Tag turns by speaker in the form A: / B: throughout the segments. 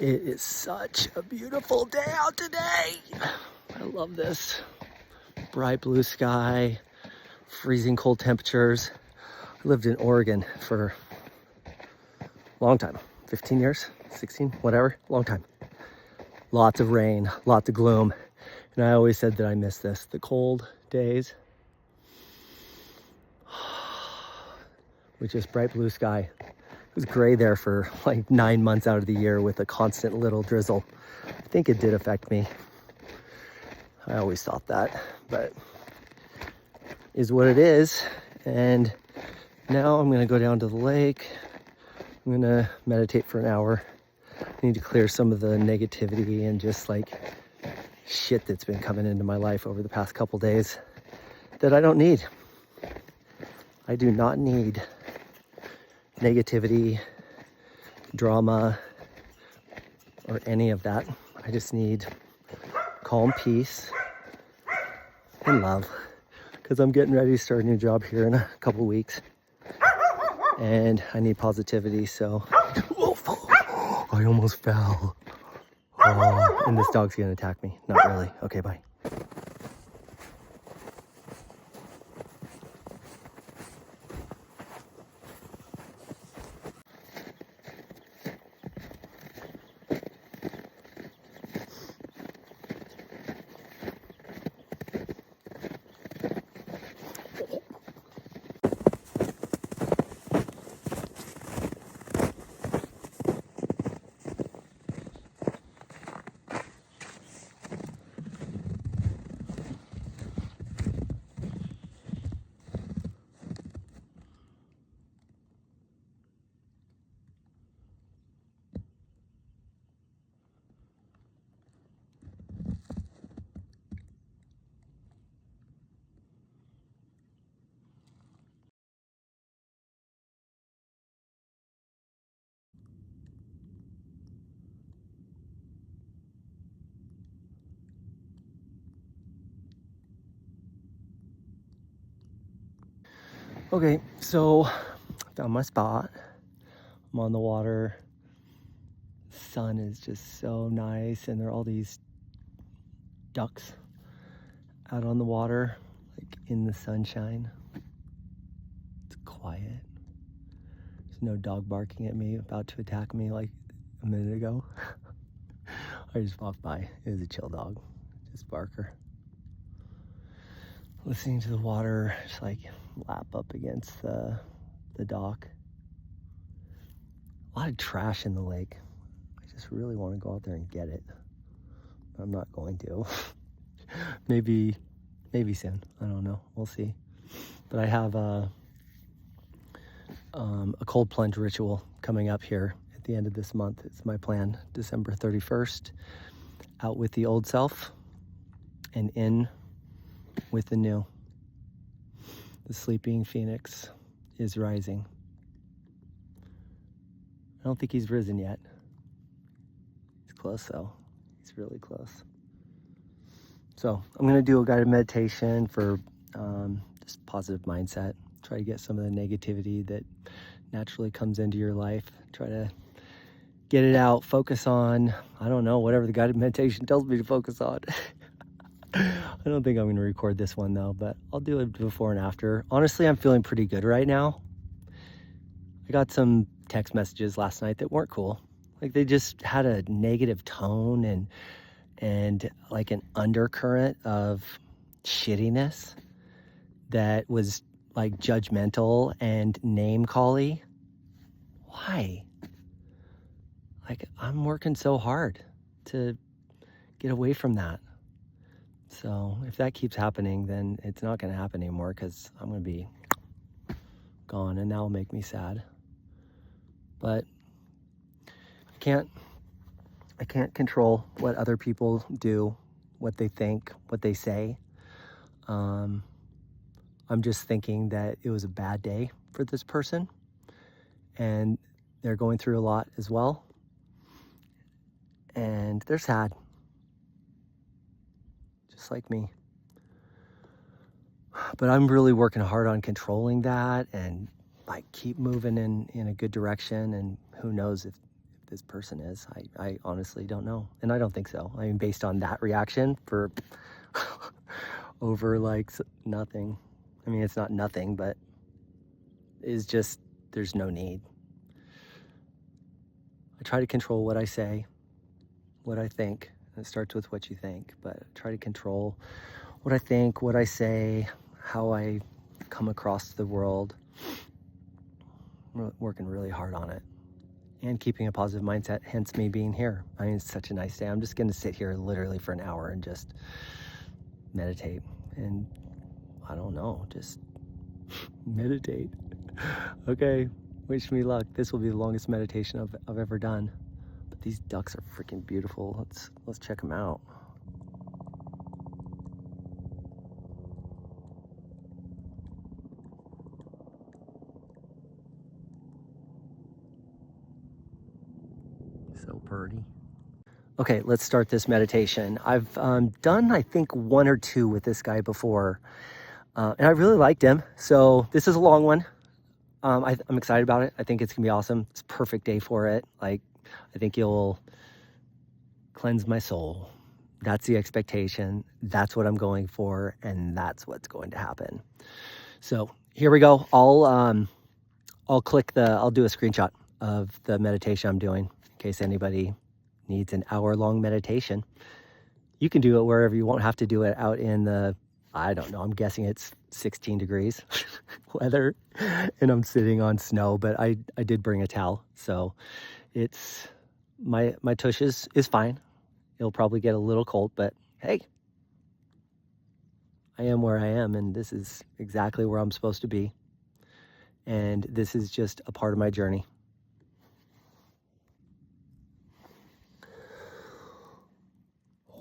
A: It is such a beautiful day out today. I love this. Bright blue sky, freezing cold temperatures. I lived in Oregon for a long time, 15 years, 16, whatever, long time. Lots of rain, lots of gloom. And I always said that I miss this. The cold days with just bright blue sky. It was gray there for like 9 months out of the year with a constant little drizzle. I think it did affect me. I always thought that, but is what it is. And now I'm gonna go down to the lake. I'm gonna meditate for an hour. I need to clear some of the negativity and just like shit that's been coming into my life over the past couple days that I don't need. I do not need negativity, drama, or any of that. I just need calm peace and love, because I'm getting ready to start a new job here in a couple weeks and I need positivity. So I almost fell. Oh, and this dog's gonna attack me. Not really. Okay, bye. Okay, so I found my spot. I'm on the water. The sun is just so nice, and there are all these ducks out on the water, like in the sunshine. It's quiet. There's no dog barking at me, about to attack me like a minute ago. I just walked by. It was a chill dog, just Barker. Listening to the water just like lap up against the dock. A lot of trash in the lake. I just really want to go out there and get it. I'm not going to. maybe soon. I don't know. We'll see. But I have a cold plunge ritual coming up here at the end of this month. It's my plan. December 31st. Out with the old self and in with the new. The sleeping phoenix is rising. I don't think he's risen yet. He's close though. He's really close. So I'm gonna do a guided meditation for just positive mindset. Try to get some of the negativity that naturally comes into your life. Try to get it out. Focus on, I don't know, whatever the guided meditation tells me to focus on. I don't think I'm going to record this one though, but I'll do it before and after. Honestly, I'm feeling pretty good right now. I got some text messages last night that weren't cool. Like they just had a negative tone and like an undercurrent of shittiness that was like judgmental and name-cally. Why? Like I'm working so hard to get away from that. So if that keeps happening, then it's not going to happen anymore because I'm going to be gone and that will make me sad. But I can't control what other people do, what they think, what they say. I'm just thinking that it was a bad day for this person and they're going through a lot as well. And they're sad. Just like me. But I'm really working hard on controlling that and like keep moving in a good direction. And who knows if this person is. I honestly don't know. And I don't think so. I mean, based on that reaction for over like nothing. I mean, it's not nothing, but it's just, there's no need. I try to control what I say, what I think. And it starts with what you think, but I try to control what I think, what I say, how I come across the world. I'm working really hard on it. And keeping a positive mindset, hence me being here. I mean, it's such a nice day. I'm just going to sit here literally for an hour and just meditate. And I don't know, just meditate. Okay, wish me luck. This will be the longest meditation I've ever done. But these ducks are freaking beautiful. Let's check them out. So pretty. Okay, let's start this meditation. I've done, I think, 1 or 2 with this guy before, and I really liked him. So this is a long one. I'm excited about it. I think it's gonna be awesome. It's a perfect day for it. Like, I think you'll cleanse my soul. That's the expectation. That's what I'm going for, and that's what's going to happen. So here we go. I'll do a screenshot of the meditation I'm doing in case anybody needs an hour-long meditation. You can do it wherever. You won't have to do it out in the, I don't know, I'm guessing it's 16 degrees weather and I'm sitting on snow, but I did bring a towel. So it's, my tush is fine. It'll probably get a little cold, but hey, I am where I am, and this is exactly where I'm supposed to be. And this is just a part of my journey.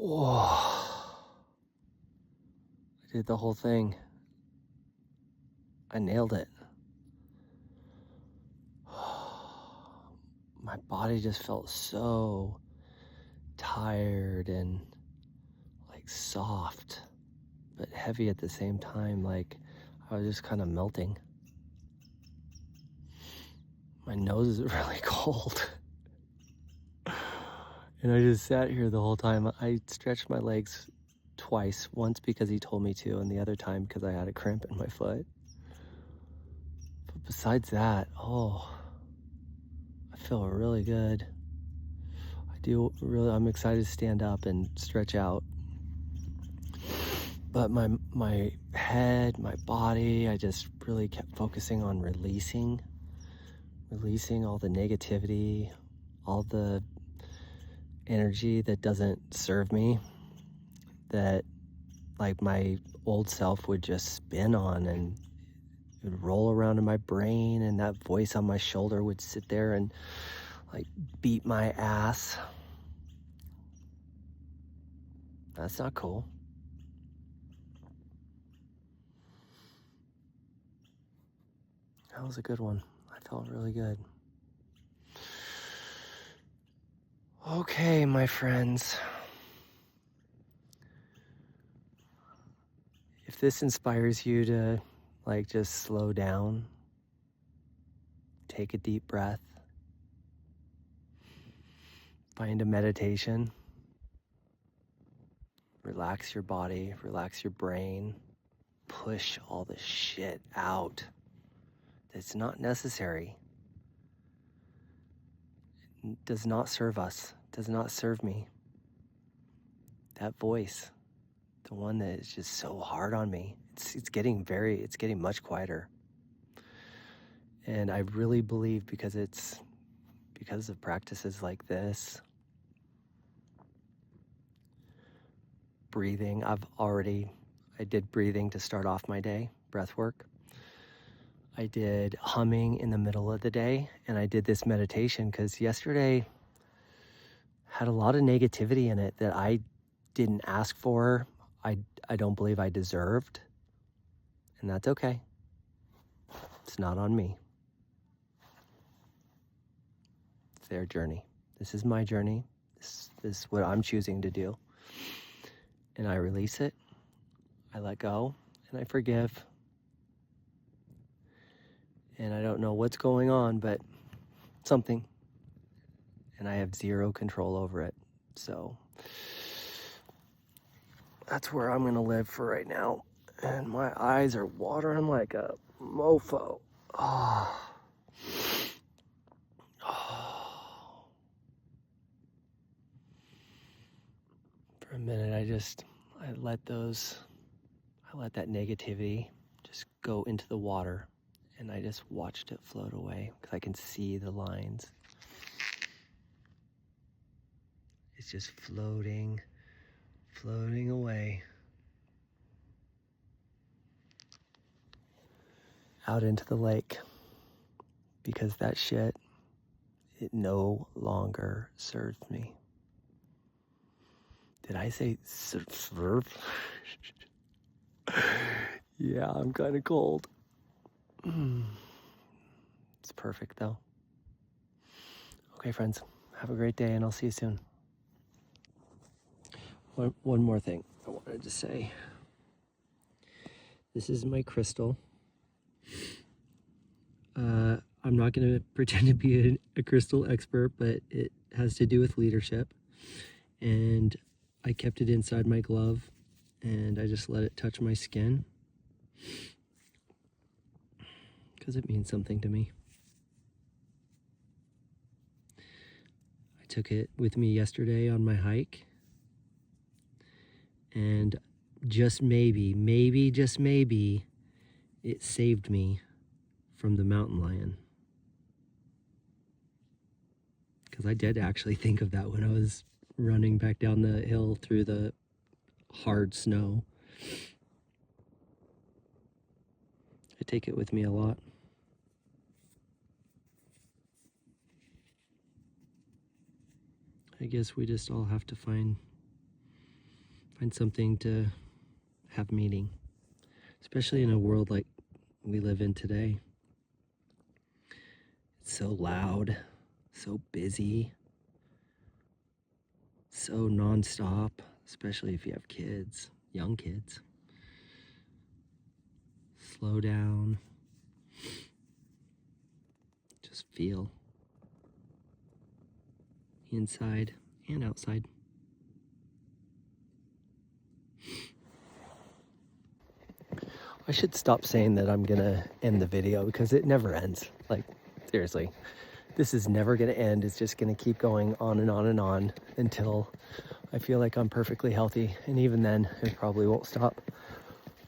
A: Whoa. I did the whole thing. I nailed it. My body just felt so tired and like soft, but heavy at the same time. Like I was just kind of melting. My nose is really cold. And I just sat here the whole time. I stretched my legs twice, once because he told me to, and the other time because I had a cramp in my foot. But besides that, I feel really good. I'm excited to stand up and stretch out. But my head, my body, I just really kept focusing on releasing all the negativity, all the energy that doesn't serve me, that like my old self would just spin on, and it would roll around in my brain, and that voice on my shoulder would sit there and like beat my ass. That's not cool. That was a good one. I felt really good. Okay, my friends. If this inspires you to like just slow down, take a deep breath, find a meditation, relax your body, relax your brain, push all the shit out that's not necessary. It does not serve us, does not serve me. That voice, the one that is just so hard on me, it's getting much quieter. And I really believe because of practices like this, breathing, I did breathing to start off my day, breath work. I did humming in the middle of the day, and I did this meditation because yesterday had a lot of negativity in it that I didn't ask for. I don't believe I deserved, and that's okay. It's not on me. It's their journey. This is my journey. This is what I'm choosing to do. And I release it, I let go, and I forgive. And I don't know what's going on, but something. and I have zero control over it. So that's where I'm gonna live for right now. And my eyes are watering like a mofo. Oh. Oh. For a minute, I let that negativity just go into the water, and I just watched it float away because I can see the lines. It's just floating away out into the lake, because that shit, it no longer serves me. Did I say serve? Yeah, I'm kind of cold. It's perfect though. Okay, friends, have a great day, and I'll see you soon. One more thing I wanted to say. This is my crystal. I'm not going to pretend to be a crystal expert, but it has to do with leadership. And I kept it inside my glove, and I just let it touch my skin because it means something to me. I took it with me yesterday on my hike, and just maybe, just maybe, it saved me from the mountain lion. Because I did actually think of that when I was running back down the hill through the hard snow. I take it with me a lot. I guess we just all have to find something to have meaning, especially in a world like we live in today. It's so loud, so busy, so nonstop, especially if you have kids, young kids. Slow down. Just feel. Inside and outside. I should stop saying that I'm gonna end the video, because it never ends. Like, seriously, this is never gonna end. It's just gonna keep going on and on and on until I feel like I'm perfectly healthy. And even then, it probably won't stop,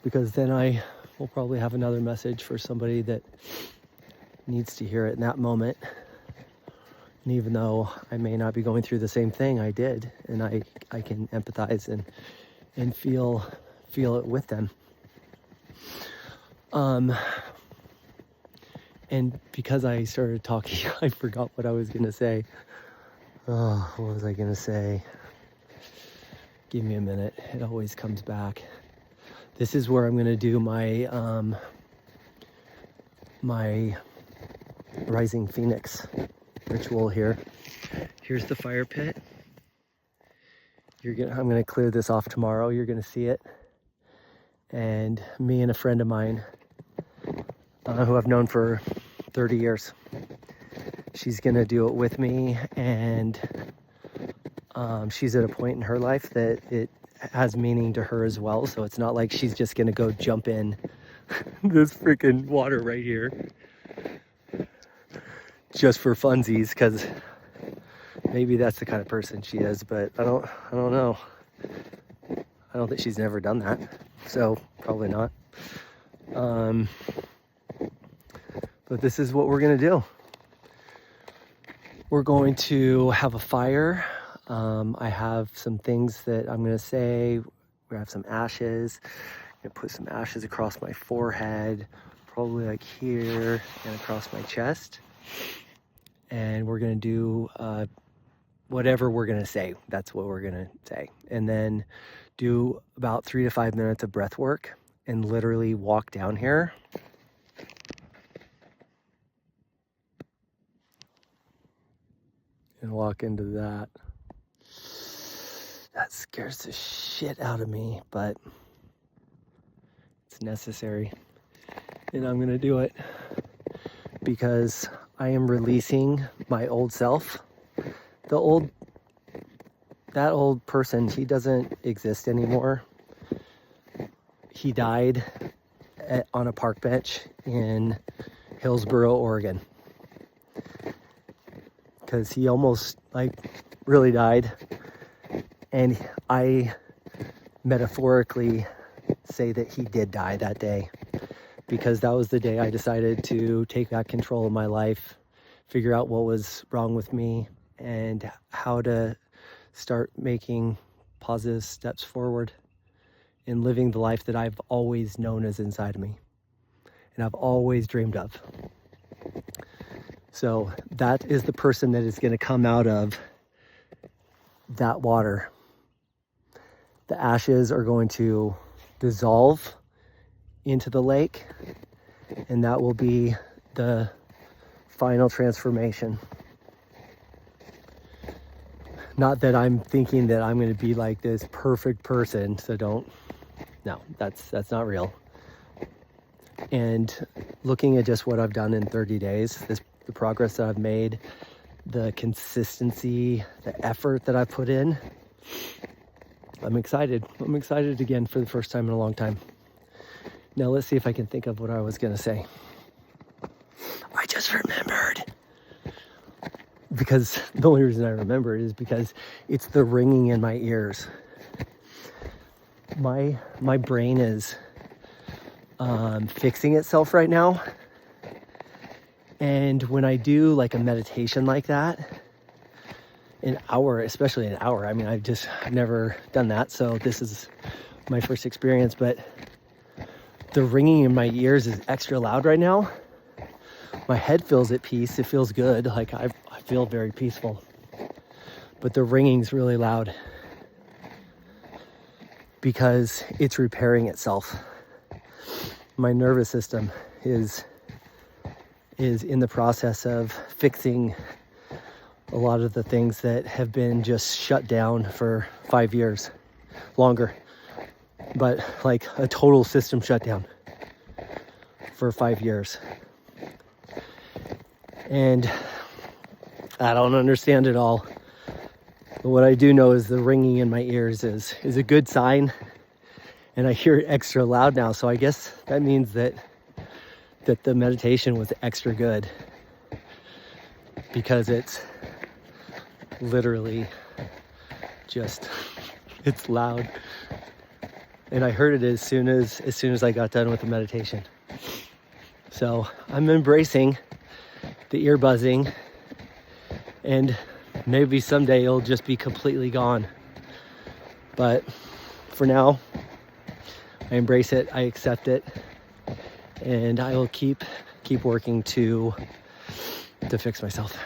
A: because then I will probably have another message for somebody that needs to hear it in that moment. And even though I may not be going through the same thing I did, and I can empathize and feel it with them. And because I started talking, I forgot what I was gonna say. Oh, what was I gonna say? Give me a minute. It always comes back. This is where I'm gonna do my my Rising Phoenix ritual here. Here's the fire pit. I'm gonna clear this off tomorrow. You're gonna see it. And me and a friend of mine, who I've known for 30 years, she's gonna do it with me. And she's at a point in her life that it has meaning to her as well. So it's not like she's just gonna go jump in this freaking water right here just for funsies, because maybe that's the kind of person she is, but I don't know. I don't think she's never done that, so probably not. But this is what we're gonna do. We're going to have a fire. I have some things that I'm gonna say. We have some ashes. I'm gonna put some ashes across my forehead, probably like here and across my chest. And we're gonna do whatever we're gonna say. That's what we're gonna say. And then do about 3 to 5 minutes of breath work, and literally walk down here. And walk into that. That scares the shit out of me, but it's necessary. And I'm gonna do it because I am releasing my old self that old person, he doesn't exist anymore. He died on a park bench in Hillsboro, Oregon, because he almost really died. And I metaphorically say that he did die that day, because that was the day I decided to take back control of my life, figure out what was wrong with me, and how to start making positive steps forward in living the life that I've always known is inside of me and I've always dreamed of. So that is the person that is going to come out of that water. The ashes are going to dissolve into the lake, and that will be the final transformation. Not that I'm thinking that I'm going to be like this perfect person, so no, that's not real. And looking at just what I've done in 30 days, the progress that I've made, the consistency, the effort that I've put in, I'm excited. I'm excited again for the first time in a long time. Now let's see if I can think of what I was going to say. I just remembered. Because the only reason I remember it is because it's the ringing in my ears. My brain is fixing itself right now. And when I do like a meditation like that, especially an hour, I mean, I've never done that. So this is my first experience, but the ringing in my ears is extra loud right now. My head feels at peace. It feels good. Like I feel very peaceful, but the ringing's really loud because it's repairing itself. My nervous system is in the process of fixing a lot of the things that have been just shut down for 5 years, longer, but like a total system shutdown for 5 years. And I don't understand it all. But what I do know is the ringing in my ears is a good sign. And I hear it extra loud now. So I guess that means that the meditation was extra good, because it's literally just, it's loud. And I heard it as soon as I got done with the meditation. So I'm embracing the ear buzzing, and maybe someday it'll just be completely gone. But for now, I embrace it, I accept it, and I will keep working to fix myself.